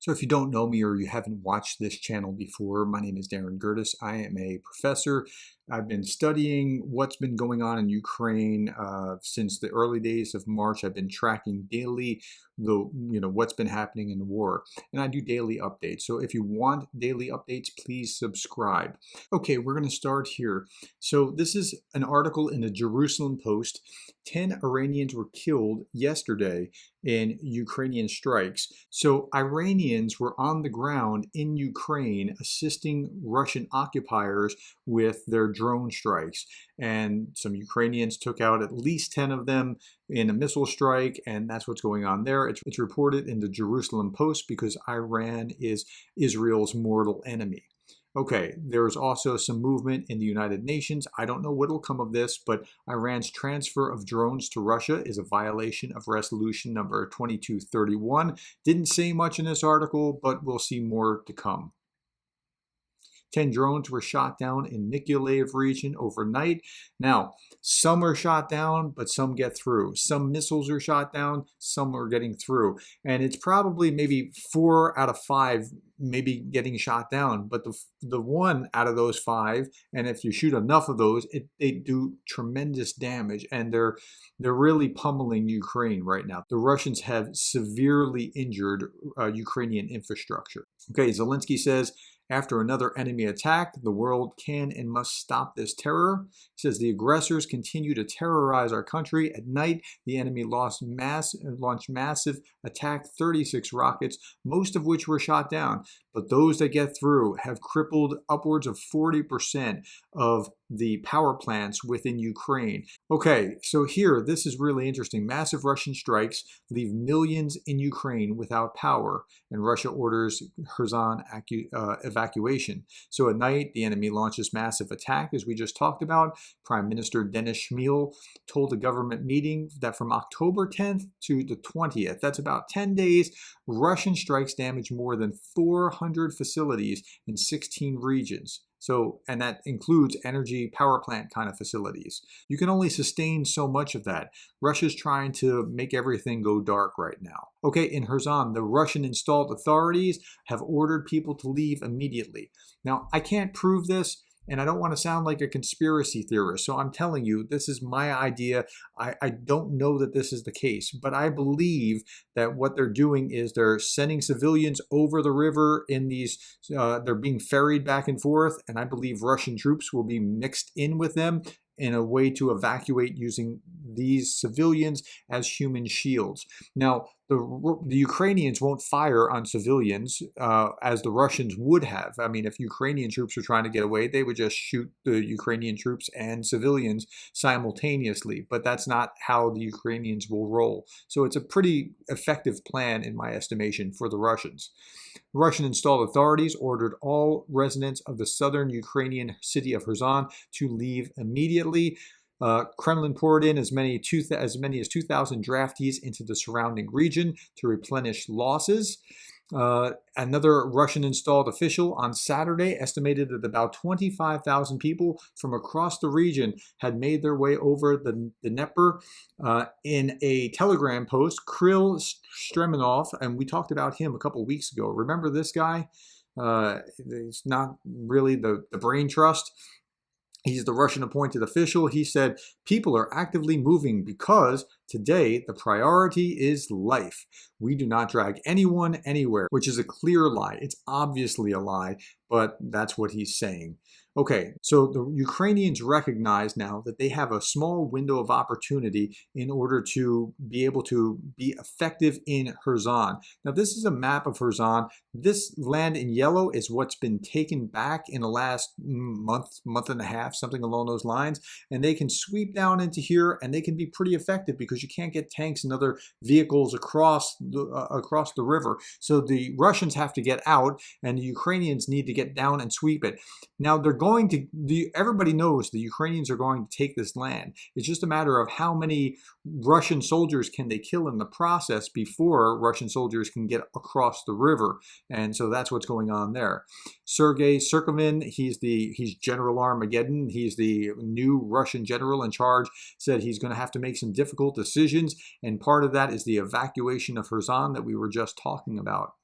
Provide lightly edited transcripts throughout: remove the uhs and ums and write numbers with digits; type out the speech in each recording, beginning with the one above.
So if you don't know me or you haven't watched this channel before, my name is Darren Gertis. I am a professor. I've been studying what's been going on in Ukraine since the early days of March. I've been tracking daily what's been happening in the war, and I do daily updates. So if you want daily updates, please subscribe. Okay, we're going to start here. So this is an article in the Jerusalem Post. 10 Iranians were killed yesterday in Ukrainian strikes. So Iranians were on the ground in Ukraine assisting Russian occupiers with their drone strikes. And some Ukrainians took out at least 10 of them in a missile strike, and that's what's going on there. It's reported in the Jerusalem Post because Iran is Israel's mortal enemy. Okay, there's also some movement in the United Nations. I don't know what'll come of this, but Iran's transfer of drones to Russia is a violation of resolution number 2231. Didn't say much in this article, but we'll see more to come. 10 drones were shot down in Mykolaiv region overnight. Now, some are shot down, but some get through. Some missiles are shot down, some are getting through. And it's probably maybe 4 out of 5 maybe getting shot down. But the 1 out of those 5, and if you shoot enough of those, they do tremendous damage. And they're really pummeling Ukraine right now. The Russians have severely injured Ukrainian infrastructure. Okay, Zelensky says, after another enemy attack, the world can and must stop this terror. He says the aggressors continue to terrorize our country. At night, the enemy launched massive attack, 36 rockets, most of which were shot down. But those that get through have crippled upwards of 40% of the power plants within Ukraine. Okay, so here, this is really interesting. Massive Russian strikes leave millions in Ukraine without power, and Russia orders KHERSON evacuation. So at night, the enemy launches massive attack, as we just talked about. Prime Minister Denis Hamill told a government meeting that from October 10th to the 20th, that's about 10 days, Russian strikes damaged more than 400 facilities in 16 regions. So, and that includes energy power plant kind of facilities. You can only sustain so much of that. Russia's trying to make everything go dark right now. Okay, in Kherson, the Russian installed authorities have ordered people to leave immediately. Now, I can't prove this, and I don't want to sound like a conspiracy theorist, so I'm telling you, this is my idea. I don't know that this is the case, but I believe that what they're doing is they're sending civilians over the river in these, they're being ferried back and forth, and I believe Russian troops will be mixed in with them in a way to evacuate using these civilians as human shields. Now, the Ukrainians won't fire on civilians as the Russians would have. I mean, if Ukrainian troops were trying to get away, they would just shoot the Ukrainian troops and civilians simultaneously. But that's not how the Ukrainians will roll. So it's a pretty effective plan, in my estimation, for the Russians. Russian installed authorities ordered all residents of the southern Ukrainian city of Kherson to leave immediately. Kremlin poured in as many as 2,000 draftees into the surrounding region to replenish losses. Another Russian-installed official on Saturday estimated that about 25,000 people from across the region had made their way over the Dnieper. In a Telegram post, Kirill Stremanov, and we talked about him a couple of weeks ago. Remember this guy? He's not really the brain trust. He's the Russian appointed official. He said, people are actively moving because today the priority is life. We do not drag anyone anywhere, which is a clear lie. It's obviously a lie, but that's what he's saying. Okay, so the Ukrainians recognize now that they have a small window of opportunity in order to be able to be effective in Kherson. Now, this is a map of Kherson. This land in yellow is what's been taken back in the last month and a half, something along those lines. And they can sweep down into here, and they can be pretty effective because you can't get tanks and other vehicles across the river. So the Russians have to get out, and the Ukrainians need to get down and sweep it. Now, everybody knows the Ukrainians are going to take this land. It's just a matter of how many Russian soldiers can they kill in the process before Russian soldiers can get across the river. And so that's what's going on there. Sergei Surkovin, he's General Armageddon. He's the new Russian general in charge, said he's going to have to make some difficult decisions. And part of that is the evacuation of Kherson that we were just talking about.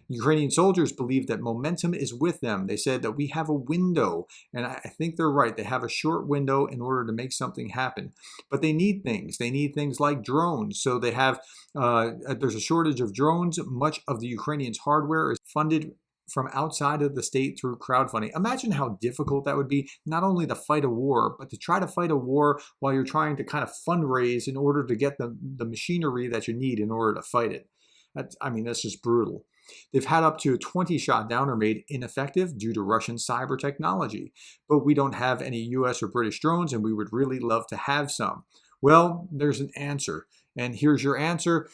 Ukrainian soldiers believe that momentum is with them. They said that we have a window, and I think they're right. They have a short window in order to make something happen. But they need things. They need things like drones. So they have, there's a shortage of drones. Much of the Ukrainians' hardware is funded from outside of the state through crowdfunding. Imagine how difficult that would be, not only to fight a war, but to try to fight a war while you're trying to kind of fundraise in order to get the machinery that you need in order to fight it. That's just brutal. They've had up to 20 shot down or made ineffective due to Russian cyber technology. But we don't have any US or British drones, and we would really love to have some. Well, there's an answer. And here's your answer.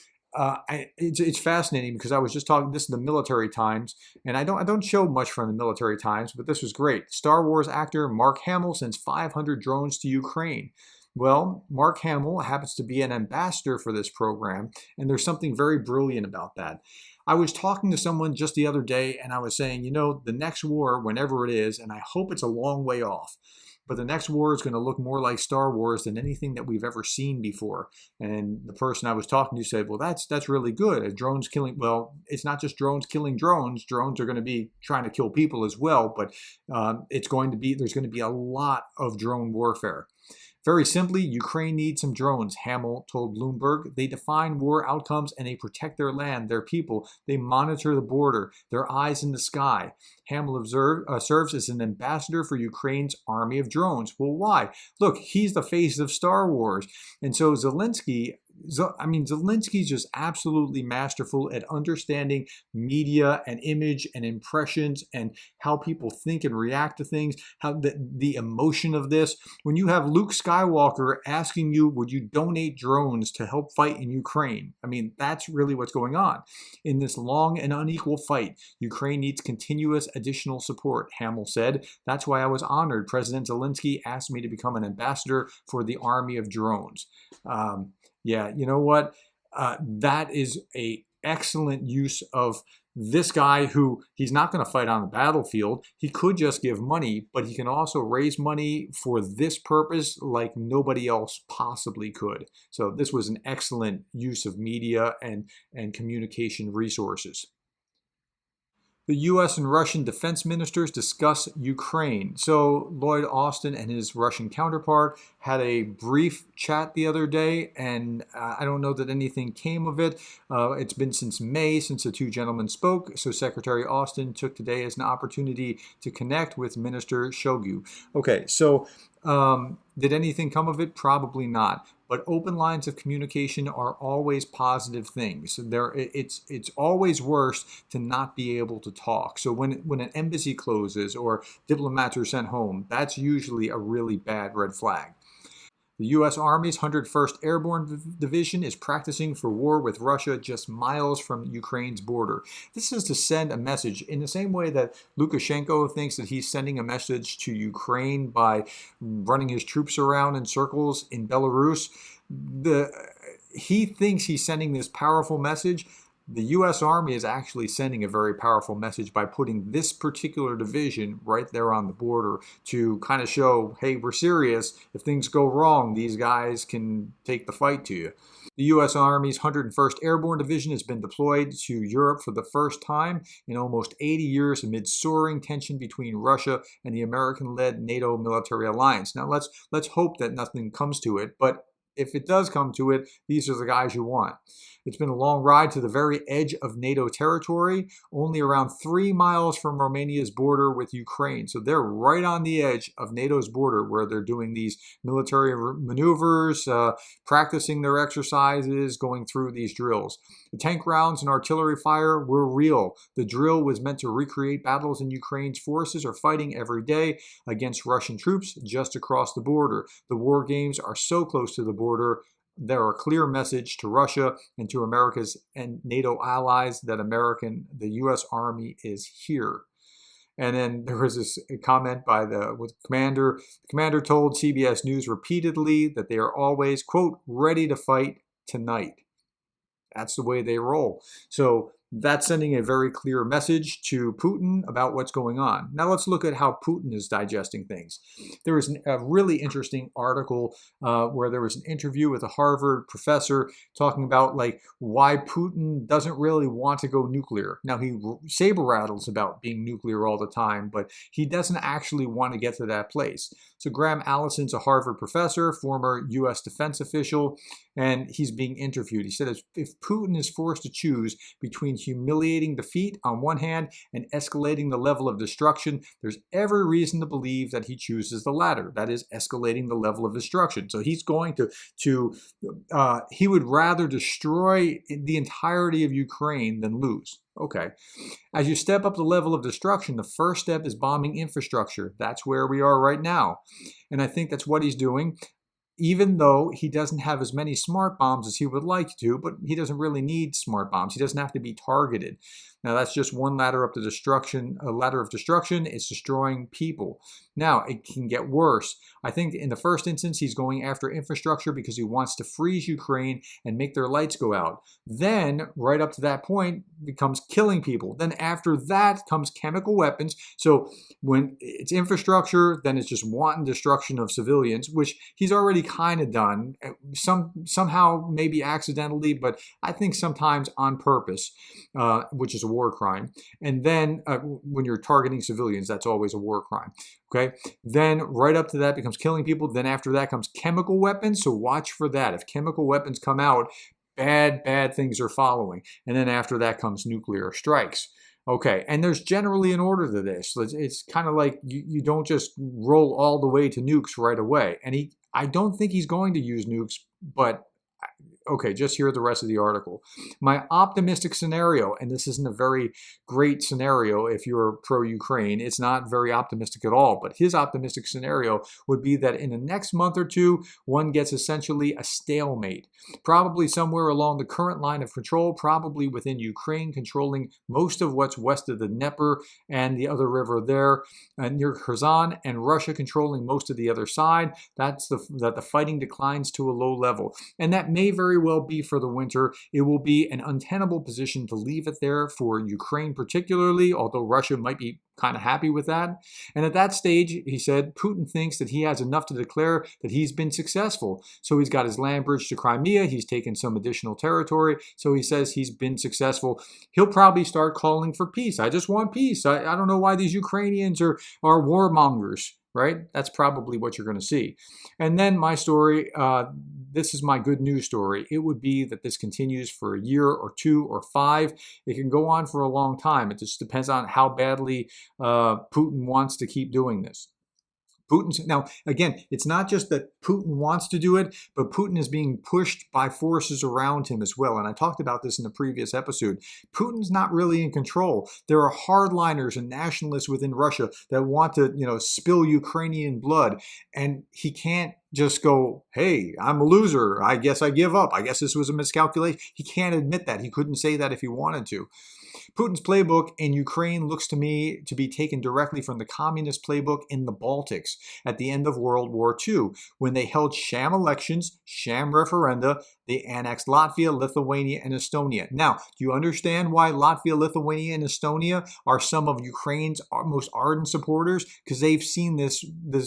It's fascinating because I was just talking, this is the Military Times, and I don't show much from the Military Times, but this was great. Star Wars actor Mark Hamill sends 500 drones to Ukraine. Well, Mark Hamill happens to be an ambassador for this program, and there's something very brilliant about that. I was talking to someone just the other day, and I was saying, the next war, whenever it is, and I hope it's a long way off, but the next war is going to look more like Star Wars than anything that we've ever seen before. And the person I was talking to said, well, that's really good. Drones killing, well, it's not just drones killing drones. Drones are going to be trying to kill people as well, but there's going to be a lot of drone warfare. Very simply, Ukraine needs some drones, Hamill told Bloomberg. They define war outcomes and they protect their land, their people. They monitor the border, their eyes in the sky. Hamill serves as an ambassador for Ukraine's army of drones. Well, why? Look, he's the face of Star Wars. And so Zelensky's just absolutely masterful at understanding media and image and impressions and how people think and react to things, how the emotion of this. When you have Luke Skywalker asking you, would you donate drones to help fight in Ukraine? That's really what's going on. In this long and unequal fight, Ukraine needs continuous additional support, Hamill said. That's why I was honored. President Zelensky asked me to become an ambassador for the army of drones. Yeah, you know what? That is an excellent use of this guy who he's not going to fight on the battlefield. He could just give money, but he can also raise money for this purpose like nobody else possibly could. So this was an excellent use of media and communication resources. The U.S. and Russian defense ministers discuss Ukraine. So Lloyd Austin and his Russian counterpart had a brief chat the other day, and I don't know that anything came of it. It's been since May since the two gentlemen spoke, so Secretary Austin took today as an opportunity to connect with Minister Shoigu. Okay, so did anything come of it? Probably not. But open lines of communication are always positive things. It's always worse to not be able to talk. So when an embassy closes or diplomats are sent home, that's usually a really bad red flag. The U.S. Army's 101st Airborne Division is practicing for war with Russia just miles from Ukraine's border. This is to send a message in the same way that Lukashenko thinks that he's sending a message to Ukraine by running his troops around in circles in Belarus. He thinks he's sending this powerful message. The U.S. Army is actually sending a very powerful message by putting this particular division right there on the border to kind of show, hey, we're serious. If things go wrong, these guys can take the fight to you. The U.S. Army's 101st Airborne Division has been deployed to Europe for the first time in almost 80 years amid soaring tension between Russia and the American-led NATO military alliance. Now, let's hope that nothing comes to it, but if it does come to it, these are the guys you want. It's been a long ride to the very edge of NATO territory, only around 3 miles from Romania's border with Ukraine. So they're right on the edge of NATO's border where they're doing these military maneuvers, practicing their exercises, going through these drills. The tank rounds and artillery fire were real. The drill was meant to recreate battles in Ukraine's forces are fighting every day against Russian troops just across the border. The war games are so close to the border. They're a clear message to Russia and to America's and NATO allies that the U.S. Army is here. And then there was this comment by the commander. The commander told CBS News repeatedly that they are always, quote, ready to fight tonight. That's the way they roll. So That's sending a very clear message to Putin about what's going on. Now let's look at how Putin is digesting things. There was a really interesting article where there was an interview with a Harvard professor talking about like why Putin doesn't really want to go nuclear. Now he saber rattles about being nuclear all the time, but he doesn't actually want to get to that place. So Graham Allison's a Harvard professor, former U.S. defense official, and he's being interviewed. He said if Putin is forced to choose between humiliating defeat on one hand and escalating the level of destruction, there's every reason to believe that he chooses the latter. That is, escalating the level of destruction. So he's going he would rather destroy the entirety of Ukraine than lose. Okay. As you step up the level of destruction, the first step is bombing infrastructure. That's where we are right now. And I think that's what he's doing, even though he doesn't have as many smart bombs as he would like to, but he doesn't really need smart bombs. He doesn't have to be targeted. Now, that's just one ladder up to destruction. A ladder of destruction is destroying people. Now, it can get worse. I think in the first instance, he's going after infrastructure because he wants to freeze Ukraine and make their lights go out. Then, right up to that point, becomes killing people. Then after that comes chemical weapons. So when it's infrastructure, then it's just wanton destruction of civilians, which he's already kind of done. Somehow, maybe accidentally, but I think sometimes on purpose, which is a war crime. And then when you're targeting civilians, that's always a war crime. Okay. Then right up to that becomes killing people. Then after that comes chemical weapons. So watch for that. If chemical weapons come out, bad things are following. And then after that comes nuclear strikes. Okay, and there's generally an order to this. It's kind of like you don't just roll all the way to nukes right away. And I don't think he's going to use nukes, but okay, just hear the rest of the article. My optimistic scenario, and this isn't a very great scenario if you're pro-Ukraine, it's not very optimistic at all, but his optimistic scenario would be that in the next month or two, one gets essentially a stalemate, probably somewhere along the current line of control, probably within Ukraine, controlling most of what's west of the Dnieper and the other river there, near Kherson, and Russia controlling most of the other side. That the fighting declines to a low level. And that may very well be for the winter. It will be an untenable position to leave it there for Ukraine particularly, although Russia might be kind of happy with that. And at that stage, he said, Putin thinks that he has enough to declare that he's been successful. So he's got his land bridge to Crimea. He's taken some additional territory. So he says he's been successful. He'll probably start calling for peace. I just want peace. I don't know why these Ukrainians are warmongers. Right? That's probably what you're going to see. And then my story, this is my good news story. It would be that this continues for a year or 2 or 5. It can go on for a long time. It just depends on how badly Putin wants to keep doing this. Now, again, it's not just that Putin wants to do it, but Putin is being pushed by forces around him as well. And I talked about this in the previous episode. Putin's not really in control. There are hardliners and nationalists within Russia that want to, spill Ukrainian blood. And he can't just go, hey, I'm a loser. I guess I give up. I guess this was a miscalculation. He can't admit that. He couldn't say that if he wanted to. Putin's playbook in Ukraine looks to me to be taken directly from the communist playbook in the Baltics at the end of World War II, when they held sham elections, sham referenda. They annexed Latvia, Lithuania, and Estonia. Now, do you understand why Latvia, Lithuania, and Estonia are some of Ukraine's most ardent supporters? Because they've seen this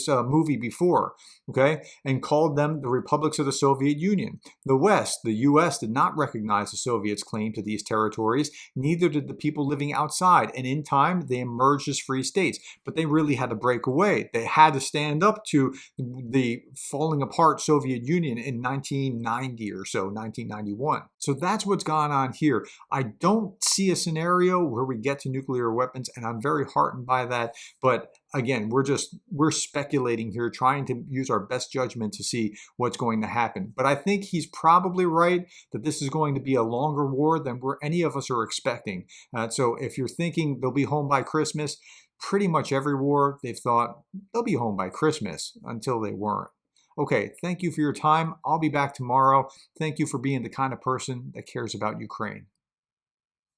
movie before, okay, and called them the republics of the Soviet Union. The West, the U.S., did not recognize the Soviets' claim to these territories. Neither did the people living outside. And in time, they emerged as free states. But they really had to break away. They had to stand up to the falling apart Soviet Union in 1990 or so, 1991. So that's what's gone on here. I don't see a scenario where we get to nuclear weapons, and I'm very heartened by that. But again, we're speculating here, trying to use our best judgment to see what's going to happen. But I think he's probably right that this is going to be a longer war than any of us are expecting. So if you're thinking they'll be home by Christmas, pretty much every war they've thought they'll be home by Christmas until they weren't. Okay, thank you for your time. I'll be back tomorrow. Thank you for being the kind of person that cares about Ukraine.